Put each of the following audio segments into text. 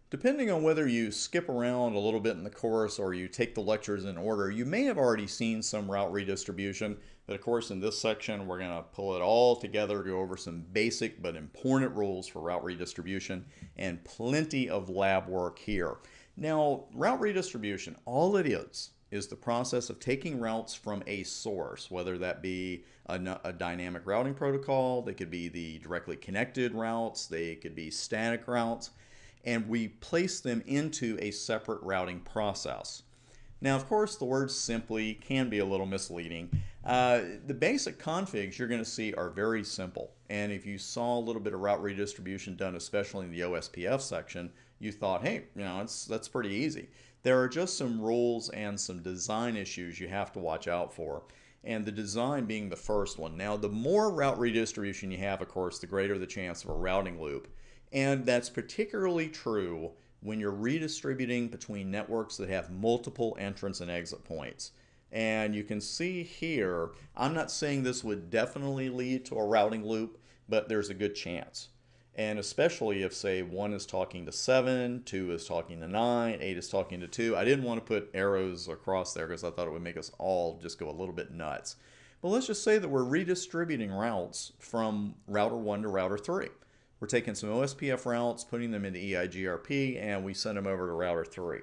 Depending on whether you skip around a little bit in the course or you take the lectures in order, you may have already seen some route redistribution. But of course, in this section, we're going to pull it all together, go over some basic but important rules for route redistribution and plenty of lab work here. Now, route redistribution, all it is the process of taking routes from a source, whether that be a dynamic routing protocol, they could be the directly connected routes, they could be static routes, and we place them into a separate routing process. Now, of course, the word simply can be a little misleading. The basic configs you're going to see are very simple. And if you saw a little bit of route redistribution done, especially in the OSPF section, you thought, hey, that's pretty easy. There are just some rules and some design issues you have to watch out for. And the design being the first one. Now, the more route redistribution you have, of course, the greater the chance of a routing loop. And that's particularly true when you're redistributing between networks that have multiple entrance and exit points. And you can see here, I'm not saying this would definitely lead to a routing loop, but there's a good chance. And especially if, say, 1 is talking to 7, 2 is talking to 9, 8 is talking to 2. I didn't want to put arrows across there because I thought it would make us all just go a little bit nuts. But let's just say that we're redistributing routes from router 1 to router 3. We're taking some OSPF routes, putting them into EIGRP, and we send them over to router 3.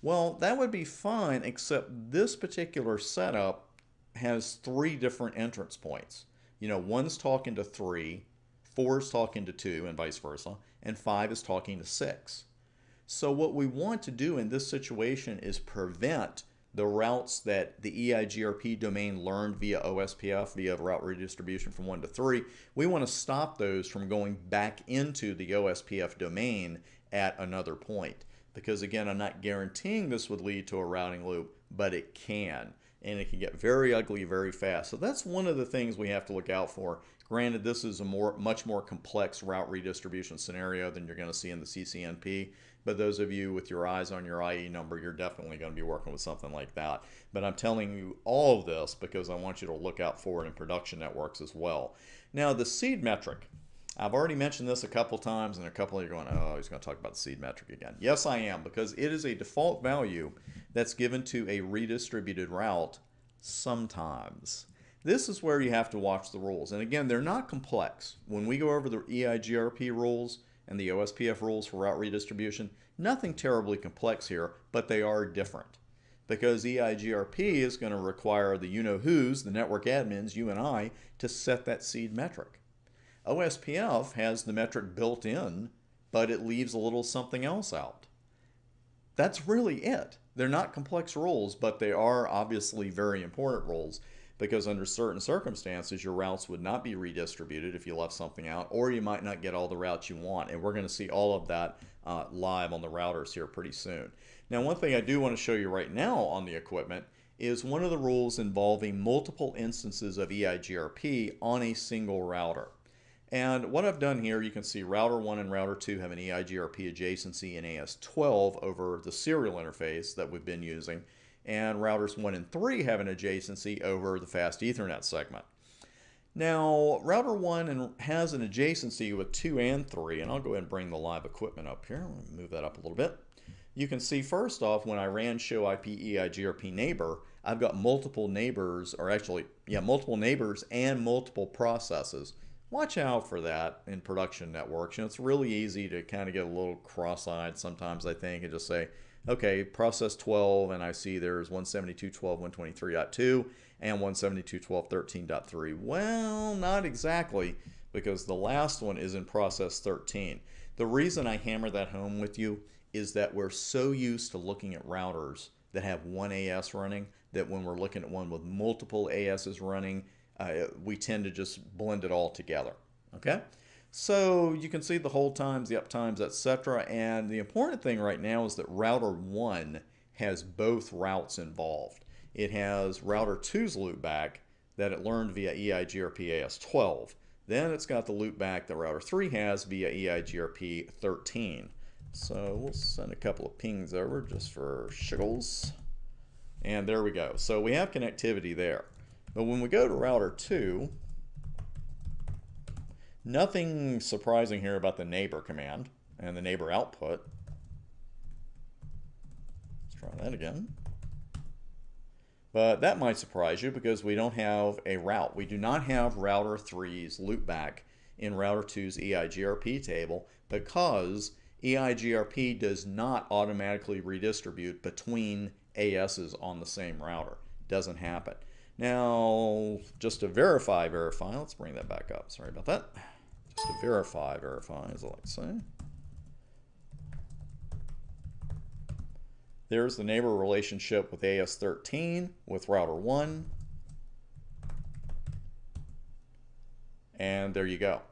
Well, that would be fine, except this particular setup has 3 different entrance points. 1's talking to 3, 4 is talking to 2, and vice versa, and 5 is talking to 6. So what we want to do in this situation is prevent the routes that the EIGRP domain learned via OSPF, via route redistribution from 1 to 3, we want to stop those from going back into the OSPF domain at another point. Because again, I'm not guaranteeing this would lead to a routing loop, but it can. And it can get very ugly very fast. So that's one of the things we have to look out for. Granted, this is a much more complex route redistribution scenario than you're going to see in the CCNP. But those of you with your eyes on your IE number, you're definitely going to be working with something like that. But I'm telling you all of this because I want you to look out for it in production networks as well. Now, the seed metric. I've already mentioned this a couple times, and a couple of you are going, oh, he's going to talk about the seed metric again. Yes, I am, because it is a default value that's given to a redistributed route sometimes. This is where you have to watch the rules. And again, they're not complex. When we go over the EIGRP rules and the OSPF rules for route redistribution, nothing terribly complex here, but they are different. Because EIGRP is going to require the you-know-who's, the network admins, you and I, to set that seed metric. OSPF has the metric built in, but it leaves a little something else out. That's really it. They're not complex rules, but they are obviously very important rules because under certain circumstances, your routes would not be redistributed if you left something out, or you might not get all the routes you want. And we're going to see all of that live on the routers here pretty soon. Now, one thing I do want to show you right now on the equipment is one of the rules involving multiple instances of EIGRP on a single router. And what I've done here, you can see router 1 and router 2 have an EIGRP adjacency in AS12 over the serial interface that we've been using. And routers 1 and 3 have an adjacency over the fast Ethernet segment. Now, router 1 has an adjacency with 2 and 3, and I'll go ahead and bring the live equipment up here. I'm going to move that up a little bit. You can see first off, when I ran show IP EIGRP neighbor, I've got multiple neighbors, or actually, multiple neighbors and multiple processes. Watch out for that in production networks. It's really easy to kind of get a little cross-eyed sometimes, I think, and just say, okay, process 12, and I see there's 172.12.123.2 and 172.12.13.3. Well, not exactly, because the last one is in process 13. The reason I hammer that home with you is that we're so used to looking at routers that have one AS running that when we're looking at one with multiple ASs running, we tend to just blend it all together. Okay? So you can see the hold times, the up times, etc. And the important thing right now is that router 1 has both routes involved. It has router 2's loopback that it learned via EIGRP AS12. Then it's got the loopback that router 3 has via EIGRP 13. So we'll send a couple of pings over just for shiggles. And there we go. So we have connectivity there. But when we go to router 2, nothing surprising here about the neighbor command and the neighbor output. Try that again. But that might surprise you because we don't have a route. We do not have router 3's loopback in router 2's EIGRP table because EIGRP does not automatically redistribute between ASs on the same router. It doesn't happen. Now, just to verify, let's bring that back up. Sorry about that. Just to verify, as I like to say. There's the neighbor relationship with AS13 with router 1. And there you go.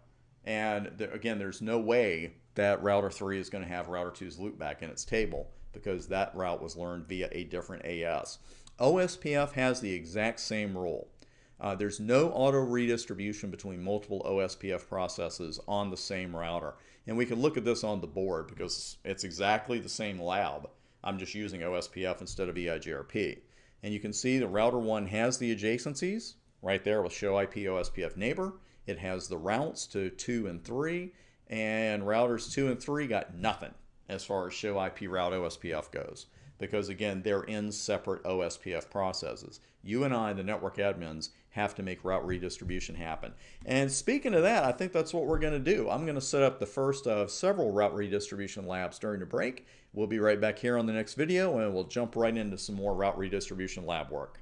And again, there's no way that router 3 is going to have router 2's loopback in its table because that route was learned via a different AS. OSPF has the exact same rule. There's no auto redistribution between multiple OSPF processes on the same router. And we can look at this on the board because it's exactly the same lab. I'm just using OSPF instead of EIGRP. And you can see the router 1 has the adjacencies right there with show IP OSPF neighbor. It has the routes to 2 and 3, and routers 2 and 3 got nothing as far as show IP route OSPF goes. Because again, they're in separate OSPF processes. You and I, the network admins, have to make route redistribution happen. And speaking of that, I think that's what we're going to do. I'm going to set up the first of several route redistribution labs during the break. We'll be right back here on the next video, and we'll jump right into some more route redistribution lab work.